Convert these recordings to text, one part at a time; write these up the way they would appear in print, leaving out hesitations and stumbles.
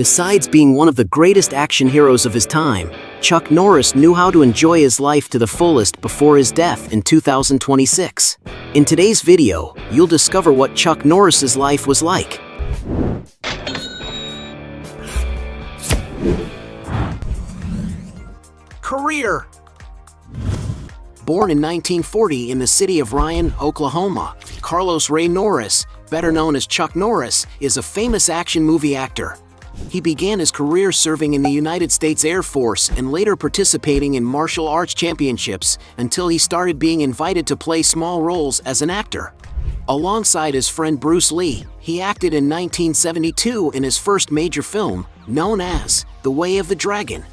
Besides being one of the greatest action heroes of his time, Chuck Norris knew how to enjoy his life to the fullest before his death in 2026. In today's video, you'll discover what Chuck Norris's life was like. Career. Born in 1940 in the city of Ryan, Oklahoma, Carlos Ray Norris, better known as Chuck Norris, is a famous action movie actor. He began his career serving in the United States Air Force and later participating in martial arts championships until he started being invited to play small roles as an actor. Alongside his friend Bruce Lee, he acted in 1972 in his first major film, known as The Way of the Dragon.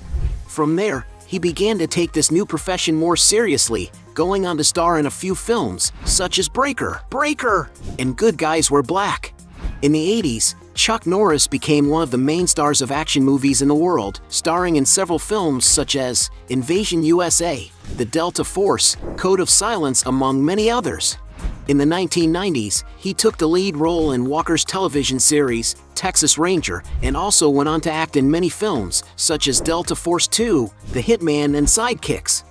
From there, he began to take this new profession more seriously, going on to star in a few films, such as Breaker, and Good Guys Wear Black. In the 80s, Chuck Norris became one of the main stars of action movies in the world, starring in several films such as Invasion USA, The Delta Force, Code of Silence, among many others. In the 1990s, he took the lead role in Walker's television series, Texas Ranger, and also went on to act in many films, such as Delta Force 2, The Hitman, and Sidekicks.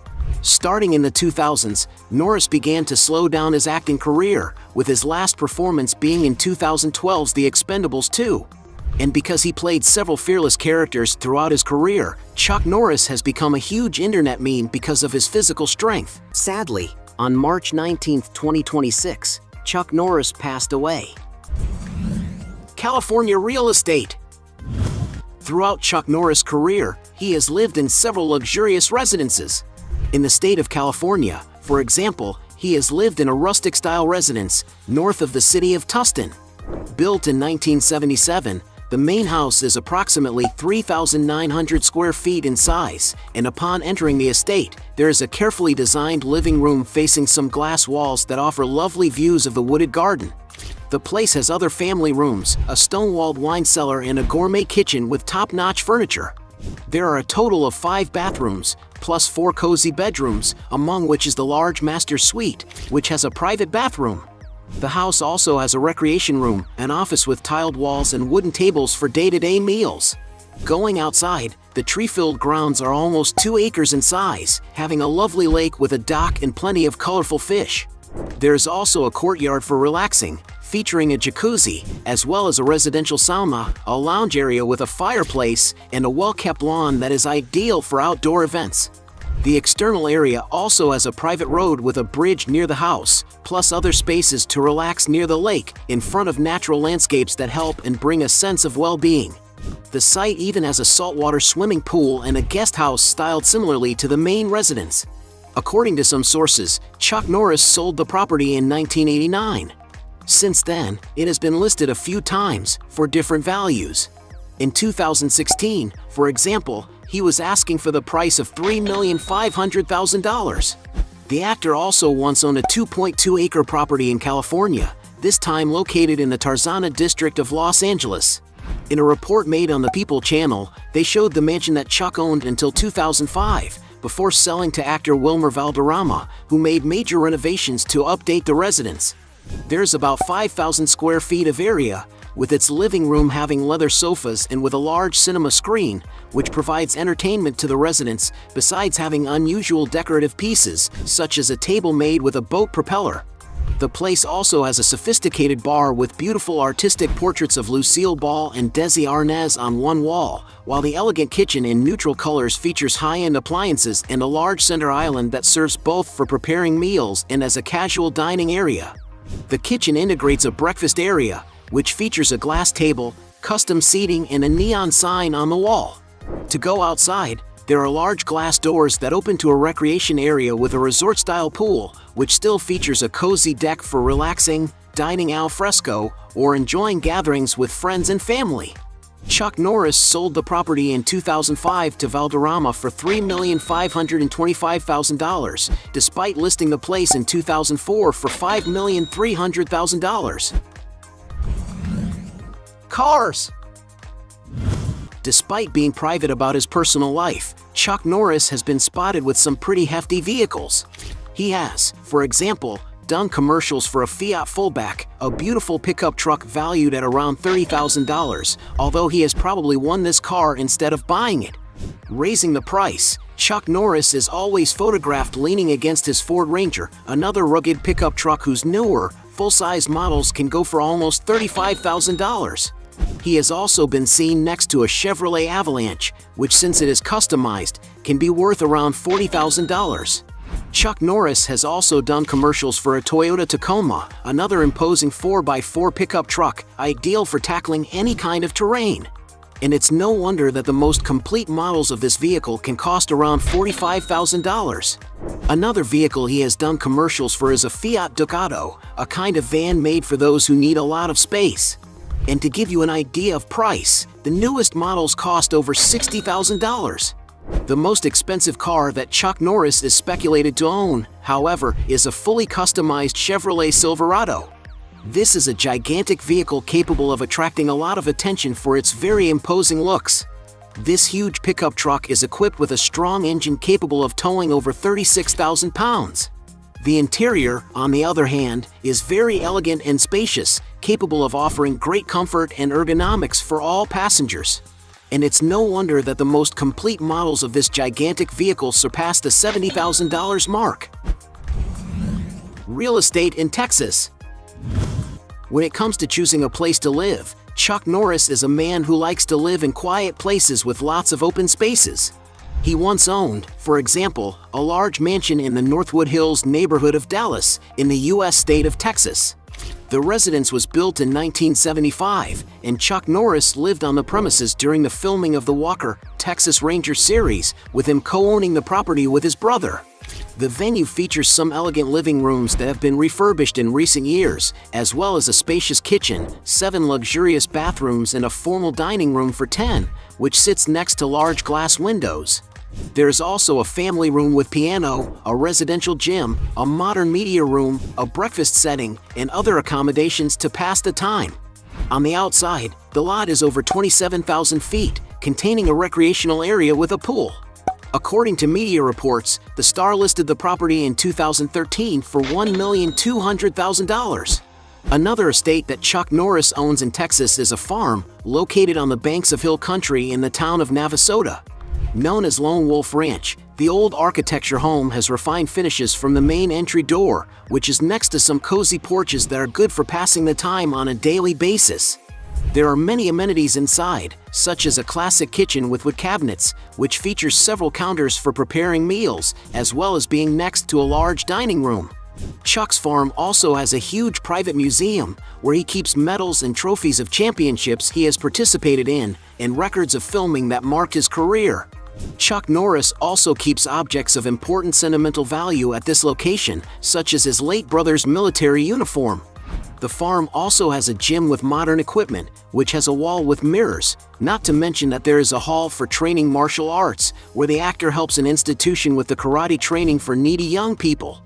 Starting in the 2000s, Norris began to slow down his acting career, with his last performance being in 2012's The Expendables 2. And because he played several fearless characters throughout his career, Chuck Norris has become a huge internet meme because of his physical strength. Sadly, on March 19, 2026, Chuck Norris passed away. California real estate. Throughout Chuck Norris' career, he has lived in several luxurious residences. In the state of California, for example, he has lived in a rustic-style residence north of the city of Tustin. Built in 1977, the main house is approximately 3,900 square feet in size, and upon entering the estate, there is a carefully designed living room facing some glass walls that offer lovely views of the wooded garden. The place has other family rooms, a stone-walled wine cellar, and a gourmet kitchen with top-notch furniture. There are a total of 5 bathrooms, plus 4 cozy bedrooms, among which is the large master suite, which has a private bathroom. The house also has a recreation room, an office with tiled walls, and wooden tables for day-to-day meals. Going outside, the tree-filled grounds are almost 2 acres in size, having a lovely lake with a dock and plenty of colorful fish. There is also a courtyard for relaxing, featuring a jacuzzi, as well as a residential sauna, a lounge area with a fireplace, and a well-kept lawn that is ideal for outdoor events. The external area also has a private road with a bridge near the house, plus other spaces to relax near the lake, in front of natural landscapes that help and bring a sense of well-being. The site even has a saltwater swimming pool and a guest house styled similarly to the main residence. According to some sources, Chuck Norris sold the property in 1989. Since then, it has been listed a few times for different values. In 2016, for example, he was asking for the price of $3,500,000. The actor also once owned a 2.2-acre property in California, this time located in the Tarzana district of Los Angeles. In a report made on the People channel, they showed the mansion that Chuck owned until 2005, before selling to actor Wilmer Valderrama, who made major renovations to update the residence. There's about 5,000 square feet of area, with its living room having leather sofas and with a large cinema screen, which provides entertainment to the residents, besides having unusual decorative pieces, such as a table made with a boat propeller. The place also has a sophisticated bar with beautiful artistic portraits of Lucille Ball and Desi Arnaz on one wall, while the elegant kitchen in neutral colors features high-end appliances and a large center island that serves both for preparing meals and as a casual dining area. The kitchen integrates a breakfast area, which features a glass table, custom seating, and a neon sign on the wall. To go outside, there are large glass doors that open to a recreation area with a resort-style pool, which still features a cozy deck for relaxing, dining al fresco, or enjoying gatherings with friends and family. Chuck Norris sold the property in 2005 to Valderrama for $3,525,000, despite listing the place in 2004 for $5,300,000. Cars. Despite being private about his personal life, Chuck Norris has been spotted with some pretty hefty vehicles. He has, for example, done commercials for a Fiat Fullback, a beautiful pickup truck valued at around $30,000, although he has probably won this car instead of buying it. Raising the price, Chuck Norris is always photographed leaning against his Ford Ranger, another rugged pickup truck whose newer, full-size models can go for almost $35,000. He has also been seen next to a Chevrolet Avalanche, which, since it is customized, can be worth around $40,000. Chuck Norris has also done commercials for a Toyota Tacoma, another imposing 4x4 pickup truck, ideal for tackling any kind of terrain. And it's no wonder that the most complete models of this vehicle can cost around $45,000. Another vehicle he has done commercials for is a Fiat Ducato, a kind of van made for those who need a lot of space. And to give you an idea of price, the newest models cost over $60,000. The most expensive car that Chuck Norris is speculated to own, however, is a fully customized Chevrolet Silverado. This is a gigantic vehicle capable of attracting a lot of attention for its very imposing looks. This huge pickup truck is equipped with a strong engine capable of towing over 36,000 pounds. The interior, on the other hand, is very elegant and spacious, capable of offering great comfort and ergonomics for all passengers. And it's no wonder that the most complete models of this gigantic vehicle surpass the $70,000 mark. Real estate in Texas. When it comes to choosing a place to live, Chuck Norris is a man who likes to live in quiet places with lots of open spaces. He once owned, for example, a large mansion in the Northwood Hills neighborhood of Dallas, in the U.S. state of Texas. The residence was built in 1975, and Chuck Norris lived on the premises during the filming of the Walker, Texas Ranger series, with him co-owning the property with his brother. The venue features some elegant living rooms that have been refurbished in recent years, as well as a spacious kitchen, 7 luxurious bathrooms, and a formal dining room for 10, which sits next to large glass windows. There is also a family room with piano, a residential gym, a modern media room, a breakfast setting, and other accommodations to pass the time. On the outside, the lot is over 27,000 feet, containing a recreational area with a pool. According to media reports, the star listed the property in 2013 for $1,200,000. Another estate that Chuck Norris owns in Texas is a farm located on the banks of hill country in the town of Navasota. Known as Lone Wolf Ranch, the old architecture home has refined finishes from the main entry door, which is next to some cozy porches that are good for passing the time on a daily basis. There are many amenities inside, such as a classic kitchen with wood cabinets, which features several counters for preparing meals, as well as being next to a large dining room. Chuck's farm also has a huge private museum, where he keeps medals and trophies of championships he has participated in, and records of filming that marked his career. Chuck Norris also keeps objects of important sentimental value at this location, such as his late brother's military uniform. The farm also has a gym with modern equipment, which has a wall with mirrors, not to mention that there is a hall for training martial arts, where the actor helps an institution with the karate training for needy young people.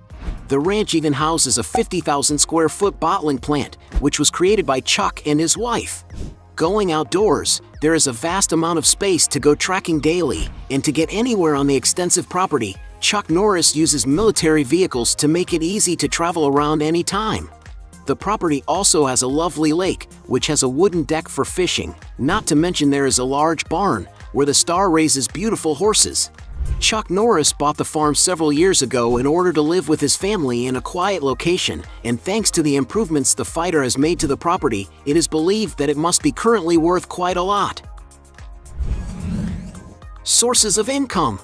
The ranch even houses a 50,000 square foot bottling plant, which was created by Chuck and his wife. Going outdoors, there is a vast amount of space to go trekking daily, and to get anywhere on the extensive property, Chuck Norris uses military vehicles to make it easy to travel around any time. The property also has a lovely lake, which has a wooden deck for fishing, not to mention there is a large barn, where the star raises beautiful horses. Chuck Norris bought the farm several years ago in order to live with his family in a quiet location, and thanks to the improvements the fighter has made to the property, it is believed that it must be currently worth quite a lot. Sources of income.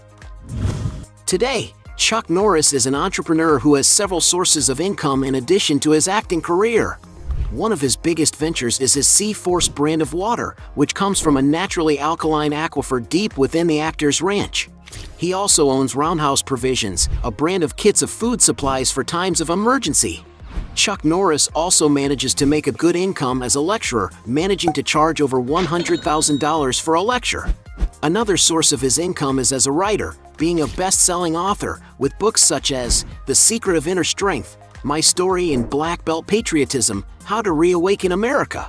Today, Chuck Norris is an entrepreneur who has several sources of income in addition to his acting career. One of his biggest ventures is his Sea Force brand of water, which comes from a naturally alkaline aquifer deep within the actor's ranch. He also owns Roundhouse Provisions, a brand of kits of food supplies for times of emergency. Chuck Norris also manages to make a good income as a lecturer, managing to charge over $100,000 for a lecture. Another source of his income is as a writer, being a best-selling author, with books such as The Secret of Inner Strength, My Story in Black Belt Patriotism, How to Reawaken America.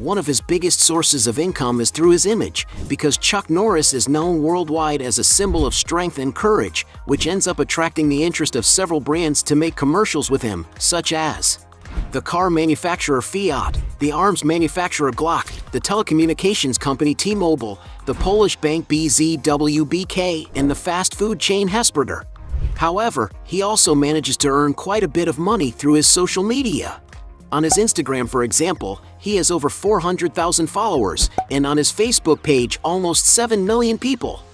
One of his biggest sources of income is through his image, because Chuck Norris is known worldwide as a symbol of strength and courage, which ends up attracting the interest of several brands to make commercials with him, such as the car manufacturer Fiat, the arms manufacturer Glock, the telecommunications company T-Mobile, the Polish bank BZWBK, and the fast food chain Hesburger. However, he also manages to earn quite a bit of money through his social media. On his Instagram, for example, he has over 400,000 followers, and on his Facebook page, almost 7 million people.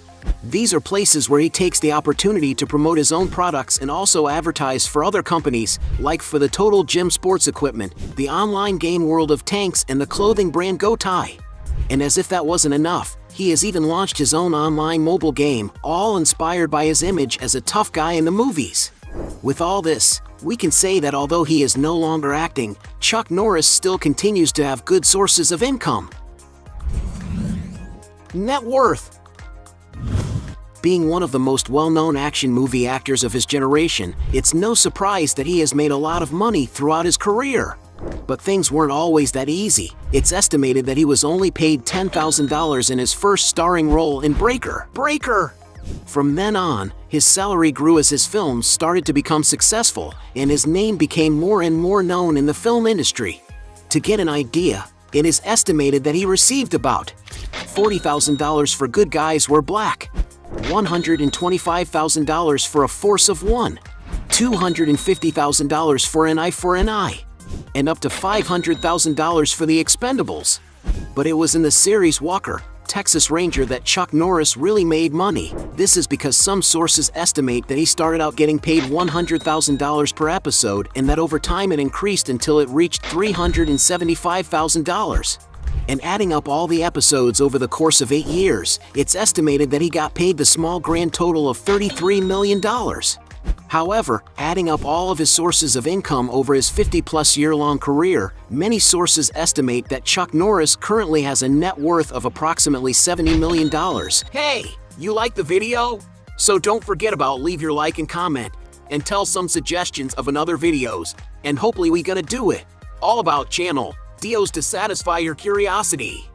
These are places where he takes the opportunity to promote his own products and also advertise for other companies, like for the Total Gym sports equipment, the online game World of Tanks, and the clothing brand GoTie. And as if that wasn't enough, he has even launched his own online mobile game, all inspired by his image as a tough guy in the movies. With all this, we can say that although he is no longer acting, Chuck Norris still continues to have good sources of income. Net worth. Being one of the most well-known action movie actors of his generation, it's no surprise that he has made a lot of money throughout his career. But things weren't always that easy. It's estimated that he was only paid $10,000 in his first starring role in Breaker. From then on, his salary grew as his films started to become successful, and his name became more and more known in the film industry. To get an idea, it is estimated that he received about $40,000 for Good Guys Wear Black, $125,000 for A Force of One, $250,000 for An Eye for an Eye, and up to $500,000 for The Expendables. But it was in the series Walker, Texas Ranger that Chuck Norris really made money. This is because some sources estimate that he started out getting paid $100,000 per episode, and that over time it increased until it reached $375,000. And adding up all the episodes over the course of 8 years, it's estimated that he got paid the small grand total of $33 million. However, adding up all of his sources of income over his 50-plus year-long career, many sources estimate that Chuck Norris currently has a net worth of approximately $70 million. Hey, you like the video? So don't forget about leave your like and comment, and tell some suggestions of another videos, and hopefully we gonna do it. All about channel Dios to satisfy your curiosity.